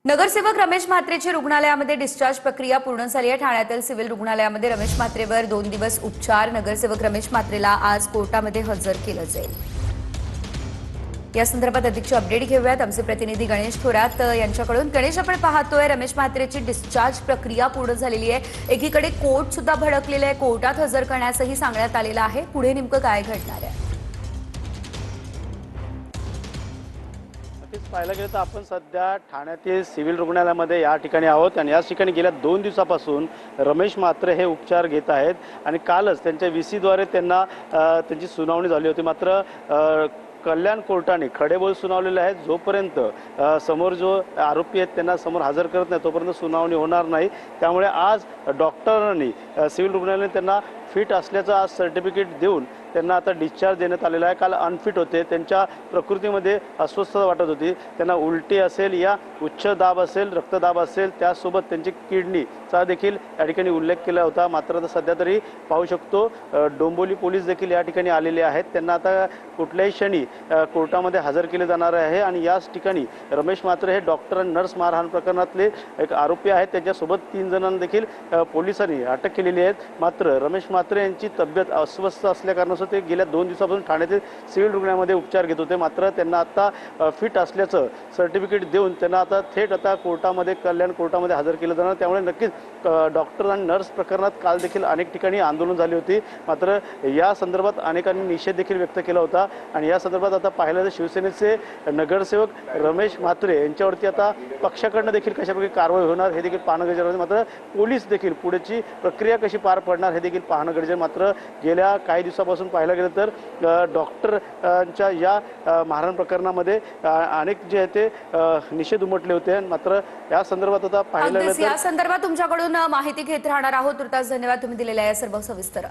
नगरसेवक रमेश म्हात्रेची रुग्णालयामध्ये डिस्चार्ज प्रक्रिया पूर्ण झाली आहे। ठाण्यातील सिव्हिल रुग्णालयामध्ये रमेश म्हात्रेवर 2 दिवस उपचार। नगरसेवक रमेश म्हात्रेला आज कोर्टामध्ये हजर केलं जाईल। या संदर्भात अधिकची अपडेट घेऊयात आमचे प्रतिनिधी गणेश थोरात यांच्याकडून। गणेश, आपण पाहतोय रमेश म्हात्रेची डिस्चार्ज प्रक्रिया पूर्ण झालेली आहे। एकीकडे कोर्ट सुद्धा भडकलेलं आहे, कोर्टात हजर करण्यासही सांगण्यात आलेलं आहे। पुढे नेमकं काय घडणार आहे? पाहायला गेलं तर आपण सध्या ठाण्यातील सिव्हिल रुग्णालयामध्ये या ठिकाणी आहोत आणि याच ठिकाणी गेल्या 2 दिवसापासून रमेश म्हात्रे हे उपचार घेत आहेत आणि कालच त्यांच्या VC द्वारे त्यांना त्यांची सुनावणी झाली होती। मात्र कल्याण कोर्टाने खडेबोल सुनावलेले आहेत। जोपर्यंत समोर जो आरोपी आहेत त्यांना समोर हजर करत नाही तोपर्यंत सुनावणी होणार नाही। त्यामुळे आज डॉक्टरांनी सिव्हिल रुग्णालयाने त्यांना फिट असल्याचं आज सर्टिफिकेट देऊन त्यांना आता डिस्चार्ज देण्यात आलेला आहे। काल अनफिट होते, त्यांच्या प्रकृतीमध्ये अस्वस्थता वाटत होती, त्यांना उलटी असेल या उच्च दाब असेल, रक्तदाब असेल, त्यासोबत त्यांची किडनीचा देखील या ठिकाणी उल्लेख केला होता। मात्र आता सध्या तरी पाहू शकतो डोंबिवली पोलीस देखील या ठिकाणी आलेले आहेत। त्यांना आता कुठल्याही क्षणी कोर्टामध्ये हजर केले जाणार आहे आणि याच ठिकाणी रमेश म्हात्रे हे डॉक्टर आणि नर्स मारहाण प्रकरणातले एक आरोपी आहेत। त्यांच्यासोबत 3 जणांना देखील पोलिसांनी अटक केलेली आहे। मात्र रमेश म्हात्रे यांची तब्येत अस्वस्थ असल्याकारणास्तव ते गेल्या 2 दिवसापासून ठाण्यातील सिव्हिल रुग्णालयामध्ये उपचार घेत होते। मात्र त्यांना आता फिट असल्याचं सर्टिफिकेट देऊन त्यांना आता थेट कोर्टामध्ये कल्याण कोर्टामध्ये हजर केलं जाणार। त्यामुळे नक्कीच डॉक्टर आणि नर्स प्रकरणात काल देखील अनेक ठिकाणी आंदोलन झाली होती। मात्र या संदर्भात अनेकांनी निषेध देखील व्यक्त केला होता आणि या संदर्भात आता पाहिलं तर शिवसेनेचे नगरसेवक रमेश म्हात्रे यांच्यावरती आता पक्षाकडनं देखील कशाप्रकारे कारवाई होणार हे देखील पाहणं गरजेचं आहे। मात्र पोलीस देखील पुढची प्रक्रिया कशी पार पडणार हे देखील पाहणं गरजेचं आहे। मात्र गेल्या काही दिवसापासून पाहायला गेलं तर डॉक्टरांच्या या मारहाण प्रकरणामध्ये अनेक जे आहे ते निषेध उमटले होते। मात्र या संदर्भात आता पाहिलं गेलं तर या संदर्भात तुमच्याकडून माहिती घेत राहणार आहोत। तुर्तास धन्यवाद तुम्ही दिलेल्या या सर्व सविस्तर